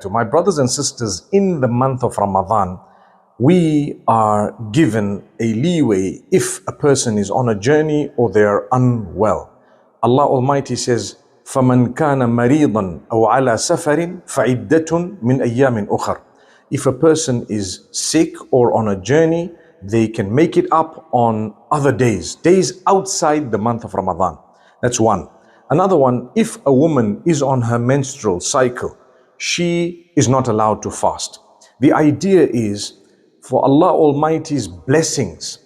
To my brothers and sisters, in the month of Ramadan, we are given a leeway if a person is on a journey or they are unwell. Allah Almighty says, فَمَنْ كَانَ مَرِيضًا أَوْ عَلَى سَفَرٍ فَعِدَّةٌ مِنْ أَيَّامٍ أُخَرٍ. If a person is sick or on a journey, they can make it up on other days outside the month of Ramadan. That's one. Another one, if a woman is on her menstrual cycle, she is not allowed to fast. The idea is, for Allah Almighty's blessings,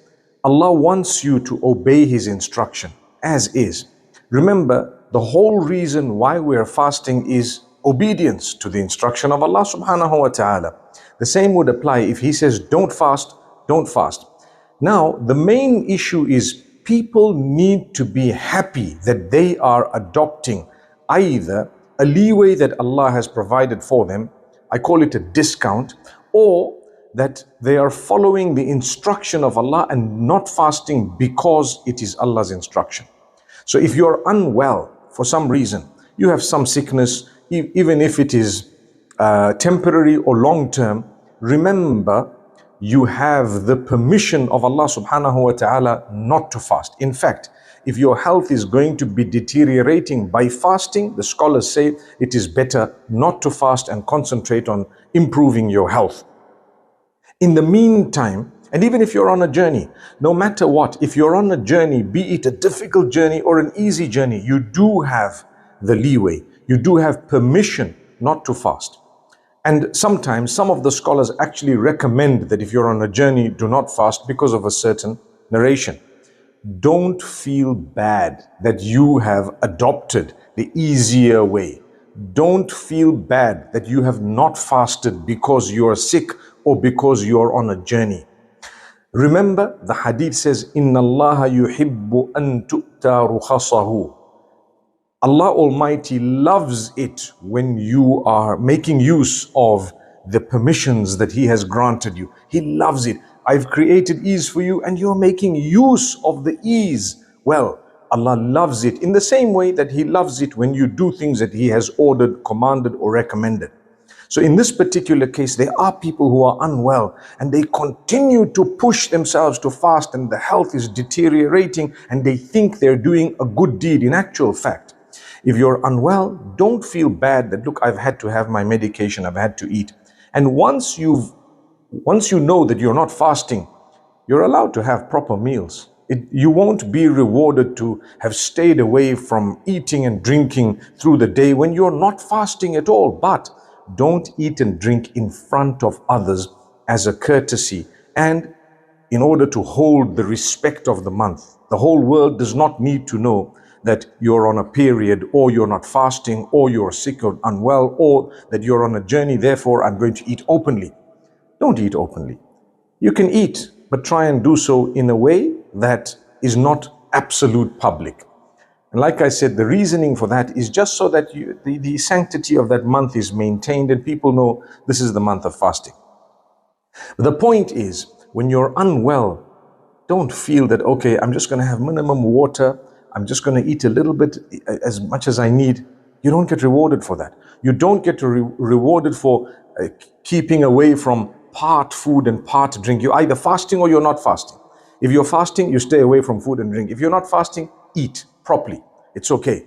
Allah wants you to obey His instruction as is. Remember, the whole reason why we are fasting is obedience to the instruction of Allah subhanahu wa ta'ala. The same would apply if He says, don't fast, don't fast. Now, the main issue is people need to be happy that they are adopting either a leeway that Allah has provided for them, I call it a discount, or that they are following the instruction of Allah and not fasting because it is Allah's instruction. So if you're unwell for some reason, you have some sickness, even if it is temporary or long term, remember you have the permission of Allah subhanahu wa ta'ala not to fast. In fact, if your health is going to be deteriorating by fasting, the scholars say it is better not to fast and concentrate on improving your health. In the meantime, and even if you're on a journey, no matter what, if you're on a journey, be it a difficult journey or an easy journey, you do have the leeway. You do have permission not to fast. And sometimes some of the scholars actually recommend that if you're on a journey, do not fast because of a certain narration. Don't feel bad that you have adopted the easier way. Don't feel bad that you have not fasted because you are sick or because you are on a journey. Remember, the hadith says, Inna Allah yuhibbu an tu'ta rukhasahu. Allah Almighty loves it when you are making use of the permissions that He has granted you. He loves it. I've created ease for you and you're making use of the ease. Well, Allah loves it in the same way that He loves it when you do things that He has ordered, commanded or recommended. So in this particular case, there are people who are unwell and they continue to push themselves to fast and the health is deteriorating and they think they're doing a good deed. In actual fact, if you're unwell, don't feel bad that, look, I've had to have my medication, I've had to eat. And once you know that you're not fasting, you're allowed to have proper meals. You won't be rewarded to have stayed away from eating and drinking through the day when you're not fasting at all. But don't eat and drink in front of others as a courtesy and in order to hold the respect of the month. The whole world does not need to know that you're on a period or you're not fasting or you're sick or unwell or that you're on a journey, therefore I'm going to eat openly. Don't eat openly. You can eat, but try and do so in a way that is not absolute public. And like I said, the reasoning for that is just so that the sanctity of that month is maintained and people know this is the month of fasting. But the point is, when you're unwell, don't feel that, okay, I'm just going to have minimum water, I'm just going to eat a little bit, as much as I need. You don't get rewarded for that. You don't get rewarded for keeping away from part food and part drink. You're either fasting or you're not fasting. If you're fasting, you stay away from food and drink. If you're not fasting, eat properly. It's okay.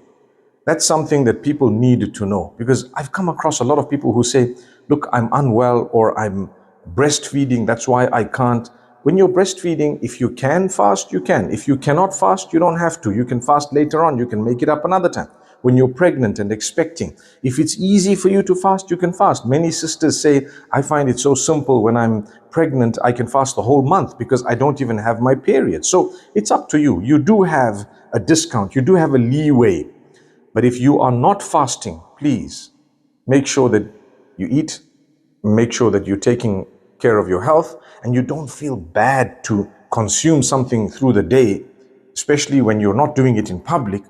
That's something that people need to know, because I've come across a lot of people who say, look, I'm unwell or I'm breastfeeding, that's why I can't. When you're breastfeeding, if you can fast, you can. If you cannot fast, you don't have to. You can fast later on. You can make it up another time. When you're pregnant and expecting, if it's easy for you to fast, you can fast. Many sisters say, I find it so simple when I'm pregnant, I can fast the whole month because I don't even have my period. So it's up to you. You do have a discount. You do have a leeway. But if you are not fasting, please make sure that you eat, make sure that you're taking care of your health, and you don't feel bad to consume something through the day, especially when you're not doing it in public,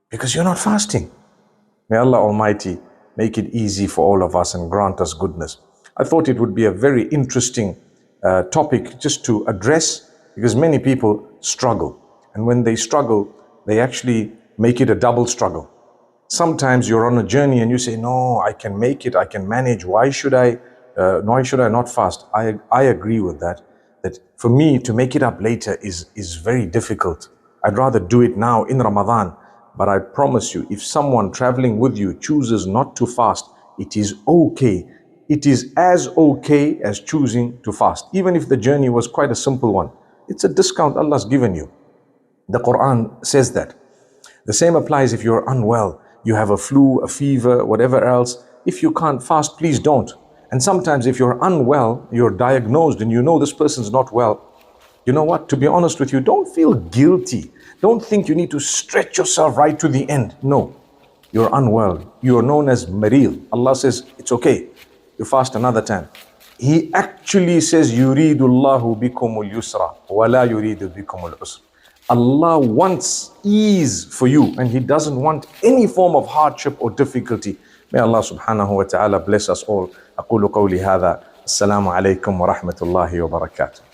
because you're not fasting. May Allah Almighty make it easy for all of us and grant us goodness. I thought it would be a very interesting topic just to address, because many people struggle. And when they struggle, they actually make it a double struggle. Sometimes you're on a journey and you say, no, I can make it, I can manage. Why should I not fast? I agree with that. That for me to make it up later is very difficult. I'd rather do it now in Ramadan. But I promise you, if someone traveling with you chooses not to fast, it is okay. It is as okay as choosing to fast. Even if the journey was quite a simple one. It's a discount Allah's given you. The Quran says that. The same applies if you're unwell. You have a flu, a fever, whatever else. If you can't fast, please don't. And sometimes if you're unwell, you're diagnosed and you know this person's not well, you know what? To be honest with you, don't feel guilty. Don't think you need to stretch yourself right to the end. No, you're unwell. You're known as maril. Allah says, it's okay. You fast another time. He actually says, يُرِيدُ اللَّهُ بِكُمُ الْيُسْرَ وَلَا يُرِيدُ بِكُمُ الْعُسْرَ. Allah wants ease for you and He doesn't want any form of hardship or difficulty. May Allah subhanahu wa ta'ala bless us all. أقول قولي هذا. السلام عليكم ورحمة الله وبركاته.